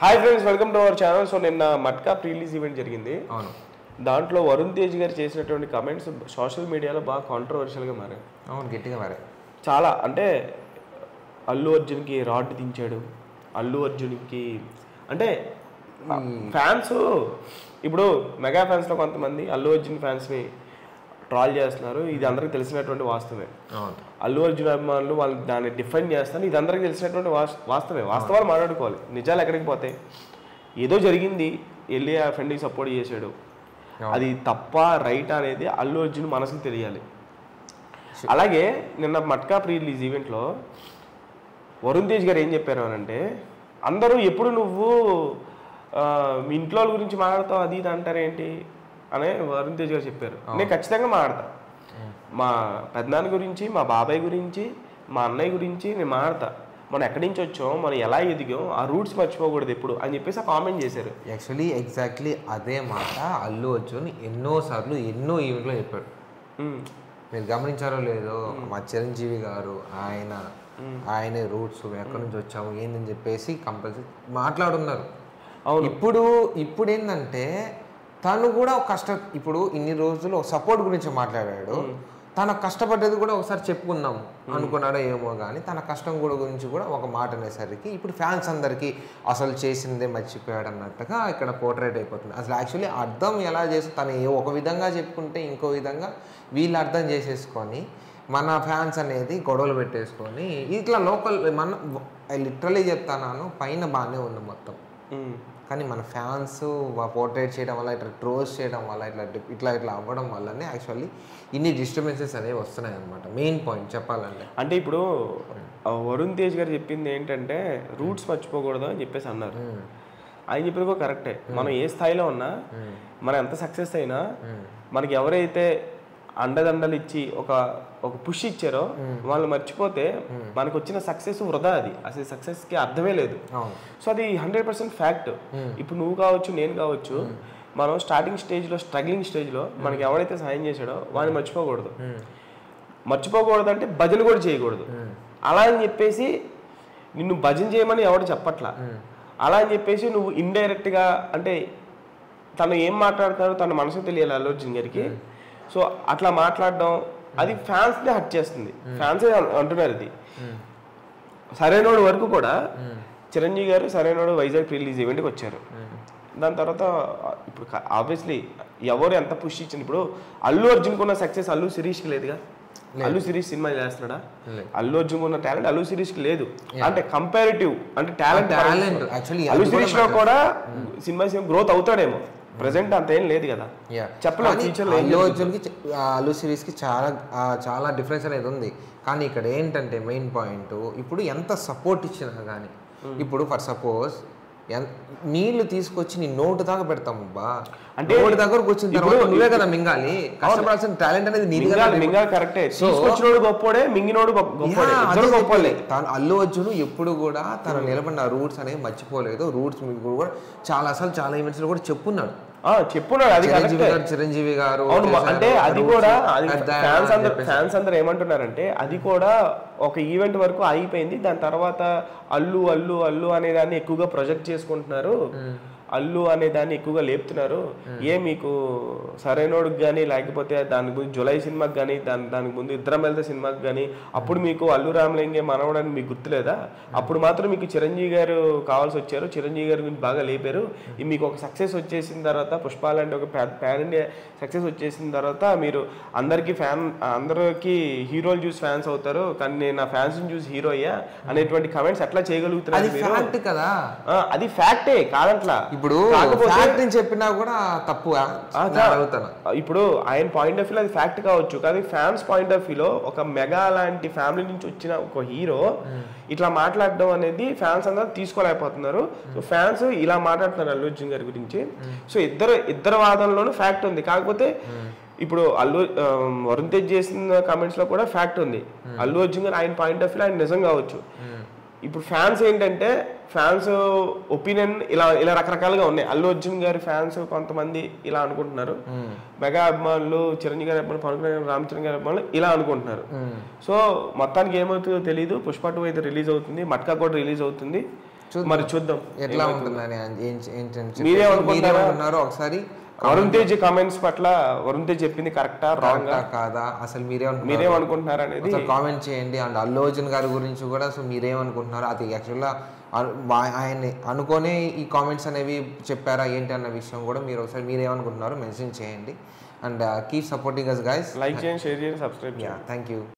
Hi friends, welcome to our channel. So నిన్న matka pre-release event జరిగింది. అవును. దాంట్లో వరుణ్ తేజ్ గారు చేసినటువంటి కమెంట్స్ సోషల్ మీడియాలో బాగా కాంట్రవర్షియల్గా మారాయి. అవును, గట్టిగా మారాయి. చాలా అంటే అల్లు అర్జున్కి రాడ్ దించాడు. అల్లు అర్జున్కి అంటే ఫ్యాన్స్ ఇప్పుడు మెగా ఫ్యాన్స్లో కొంతమంది అల్లు అర్జున్ ఫ్యాన్స్ని ట్రాల్ చేస్తున్నారు. ఇది అందరికీ తెలిసినటువంటి వాస్తవమే. అల్లు అర్జున్ అభిమానులు వాళ్ళు దాన్ని డిఫెండ్ చేస్తారు. ఇది అందరికీ తెలిసినటువంటి వాస్తవమే. వాస్తవాలు మాట్లాడుకోవాలి. నిజాలు ఎక్కడికి పోతాయి? ఏదో జరిగింది, వెళ్ళి ఆ ఫ్రెండ్కి సపోర్ట్ చేశాడు. అది తప్ప రైట్ అనేది అల్లు అర్జున్ మనసుకు తెలియాలి. అలాగే నిన్న మట్కా ప్రీ రిలీజ్ ఈవెంట్లో వరుణ్ తేజ్ గారు ఏం చెప్పారు అని అంటే, అందరూ ఎప్పుడు నువ్వు మీ ఇంట్లో వాళ్ళ గురించి మాట్లాడతావు అది ఇది అంటారేంటి అని వరుణ్ తేజ్ గారు చెప్పారు. నేను ఖచ్చితంగా మాట్లాడతా. మా పెద్దనాన్న గురించి, మా బాబాయ్ గురించి, మా అన్నయ్య గురించి నేను మాట్లాడతా. మనం ఎక్కడి నుంచి వచ్చాం, మనం ఎలా ఎదిగాం, ఆ రూట్స్ మర్చిపోకూడదు ఎప్పుడు అని చెప్పేసి ఆ కామెంట్ చేశారు. యాక్చువల్లీ ఎగ్జాక్ట్లీ అదే మాట అల్లు అర్జున్ ఎన్నోసార్లు ఎన్నో ఈవెంట్లో చెప్పాడు. మీరు గమనించారో లేదో, మా చిరంజీవి గారు ఆయన రూట్స్ ఎక్కడి నుంచి వచ్చాము ఏందని చెప్పేసి కంపల్సరీ మాట్లాడున్నారు. ఇప్పుడు ఏంటంటే తను కూడా ఇప్పుడు ఇన్ని రోజులు సపోర్ట్ గురించి మాట్లాడాడు. తన కష్టపడ్డది కూడా ఒకసారి చెప్పుకుందాం అనుకున్నాడో ఏమో కానీ తన కష్టం కూడా గురించి కూడా ఒక మాట అనేసరికి ఇప్పుడు ఫ్యాన్స్ అందరికీ అసలు చేసిందే మర్చిపోయాడు అన్నట్టుగా ఇక్కడ పోర్ట్రేట్ అయిపోతుంది. అసలు యాక్చువల్లీ అర్థం ఎలా చేసి తను ఒక విధంగా చెప్పుకుంటే ఇంకో విధంగా వీళ్ళు అర్థం చేసేసుకొని మన ఫ్యాన్స్ అనేది గొడవలు పెట్టేసుకొని ఇట్లా లోకల్ లిటరలీ చెప్తాను పైన బాగానే ఉంది మొత్తం. కానీ మన ఫ్యాన్స్ పోర్ట్రేట్ చేయడం వల్ల ఇట్లా ట్రోల్స్ చేయడం వల్ల ఇట్లా అవ్వడం వల్లనే యాక్చువల్లీ ఇన్ని డిస్టర్బెన్సెస్ అనేవి వస్తున్నాయి అనమాట. మెయిన్ పాయింట్ చెప్పాలంటే అంటే ఇప్పుడు వరుణ్ తేజ్ గారు చెప్పింది ఏంటంటే రూట్స్ మర్చిపోకూడదు అని చెప్పేసి అన్నారు. ఆయన చెప్పింది కూడా కరెక్టే. మనం ఏ స్థాయిలో ఉన్నా, మనం ఎంత సక్సెస్ అయినా, మనకి ఎవరైతే అండదండలు ఇచ్చి ఒక పుష్ ఇచ్చారో వాళ్ళు మర్చిపోతే మనకు వచ్చిన సక్సెస్ వృధా. అది అసలు సక్సెస్కి అర్థమే లేదు. సో అది 100% ఫ్యాక్ట్. ఇప్పుడు నువ్వు కావచ్చు, నేను కావచ్చు, మనం స్ట్రగ్లింగ్ స్టేజ్లో మనకి ఎవరైతే సాయం చేశాడో వాడిని మర్చిపోకూడదు అంటే భజన కూడా చేయకూడదు. అలా అని చెప్పేసి నిన్ను భజన చేయమని ఎవడు చెప్పట్లా. అలా అని చెప్పేసి నువ్వు ఇండైరెక్ట్గా అంటే తను ఏం మాట్లాడతాడో తన మనసుకు తెలియాలి అల్లు అర్జున్ గారికి. సో అట్లా మాట్లాడడం అది ఫ్యాన్స్ని హర్ట్ చేస్తుంది. ఫ్యాన్సే అంటున్నారు ఇది. సరైనోడు వరకు కూడా చిరంజీవి గారు సరైనోడు వైజాగ్ ప్రీ రిలీజ్ ఈవెంట్కి వచ్చారు. దాని తర్వాత ఇప్పుడు ఆబ్వియస్లీ ఎవరు ఎంత పుష్ ఇచ్చింది. ఇప్పుడు అల్లు అర్జున్కి ఉన్న సక్సెస్ అల్లు శిరీష్కి లేదుగా. అల్లు శిరీష్ సినిమా చేస్తున్నాడా? అల్లు అర్జున్ ఉన్న టాలెంట్ అల్లు శిరీష్కి లేదు. అంటే కంపారిటివ్ అంటే టాలెంట్ అల్లు శిరీష్ లో కూడా సినిమా గ్రోత్ అవుతాడేమో. ప్రెసెంట్ అంత ఏం లేదు కదా, చెప్పలేదు. అల్లు సిరీస్ కి చాలా డిఫరెన్స్ అనేది ఉంది. కానీ ఇక్కడ ఏంటంటే మెయిన్ పాయింట్ ఇప్పుడు ఎంత సపోర్ట్ ఇచ్చినా కానీ ఇప్పుడు ఫర్ సపోజ్ నీళ్లు తీసుకొచ్చి నీ నోటు దాకా పెడతాము అంటే నోటి దగ్గరకు వచ్చిన తర్వాత నువ్వే కదా మింగాలి. కష్టపడాల్సిన టాలెంట్ అనేది అల్లు అర్జున్ ఎప్పుడు కూడా తన నిలబడిన రూట్స్ అనేవి మర్చిపోలేదు. రూట్స్ కూడా చాలా ఈవెంట్స్ లో కూడా చెప్పున్నాడు. చిరంజీవి గారు అంటే అది కూడా ఫ్యాన్స్ అందరు ఏమంటున్నారంటే అది కూడా ఒక ఈవెంట్ వరకు అయిపోయింది. దాని తర్వాత అల్లు అల్లు అల్లు అనే దాన్ని ఎక్కువగా ప్రొజెక్ట్ చేసుకుంటున్నారు, అల్లు అనే దాన్ని ఎక్కువగా లేపుతున్నారు. మీకు సరైనోడికి కానీ లేకపోతే దానికి ముందు జులై సినిమాకి కానీ దానికి ముందు ఇద్దరం వెళ్తే సినిమాకి కానీ అప్పుడు మీకు అల్లు రామలింగే మనవడానికి మీకు గుర్తులేదా? అప్పుడు మాత్రం మీకు చిరంజీవి గారు కావాల్సి వచ్చారు, చిరంజీవి గారి గురించి బాగా లేపారు. మీకు ఒక సక్సెస్ వచ్చేసిన తర్వాత పుష్ప లాంటి ఒక ప్యాన్ ఇండియా సక్సెస్ వచ్చేసిన తర్వాత మీరు అందరికి హీరోలు చూసి ఫ్యాన్స్ అవుతారు, కానీ నేను నా ఫ్యాన్స్ చూసి హీరో అయ్యా అనేటువంటి కమెంట్స్ ఎట్లా చేయగలుగుతున్నారు? అది ఫ్యాక్టే కాదంట్లా. ఇప్పుడు చెప్పినా కూడా తప్పు. ఇప్పుడు ఆయన పాయింట్ ఆఫ్ వ్యూలో అది ఫ్యాక్ట్ కావచ్చు, కానీ ఫ్యాన్స్ పాయింట్ ఆఫ్ వ్యూలో ఒక మెగా లాంటి ఫ్యామిలీ నుంచి వచ్చిన ఒక హీరో ఇట్లా మాట్లాడడం అనేది ఫ్యాన్స్ అందరూ తీసుకోలేకపోతున్నారు. సో ఫ్యాన్స్ ఇలా మాట్లాడుతున్నారు అల్లు అర్జున్ గారి గురించి. సో ఇద్దరు వాదనలోనూ ఫ్యాక్ట్ ఉంది. కాకపోతే ఇప్పుడు వరుణ్ తేజ్ చేసిన కామెంట్స్ లో కూడా ఫ్యాక్ట్ ఉంది. అల్లు అర్జున్ గారు ఆయన పాయింట్ ఆఫ్ వ్యూలో ఆయన నిజం కావచ్చు. ఇప్పుడు ఫ్యాన్స్ ఏంటంటే ఫ్యాన్స్ ఒపీనియన్ ఇలా రకరకాలుగా ఉన్నాయి. అల్లు అర్జున్ గారి ఫ్యాన్స్ కొంతమంది ఇలా అనుకుంటున్నారు, మెగా అభిమానులు, చిరంజీవి గారి అభిమానులు, పవన్ కళ్యాణ్, రామచరణ్ గారి అభిమానులు ఇలా అనుకుంటున్నారు. సో మొత్తానికి ఏమవుతుందో తెలియదు. పుష్ప 2 అయితే రిలీజ్ అవుతుంది, మట్కా కూడా రిలీజ్ అవుతుంది. మరి చూద్దాం ఎట్లా ఉంటుందని. మీరేమనుకుంటున్నారో ఒకసారి వరుణ్ తేజ్ కామెంట్స్ పట్ల వరుణ్ తేజ్ చెప్పింది కరెక్టా రాంగా కాదా, అసలు మీరేమనుకుంటున్నారు అనేది కామెంట్ చేయండి. అండ్ అల్లు అర్జున్ గారి గురించి కూడా సో మీరేమనుకుంటున్నారు, అది యాక్చువల్గా ఆయన్ని అనుకోనే ఈ కామెంట్స్ అనేవి చెప్పారా ఏంటి అన్న విషయం కూడా మీరు ఒకసారి మీరేమనుకుంటున్నారో మెన్షన్ చేయండి. And keep supporting us guys. Like చేయండి, షేర్ చేయండి, సబ్స్క్రైబ్ చేయండి. Thank you.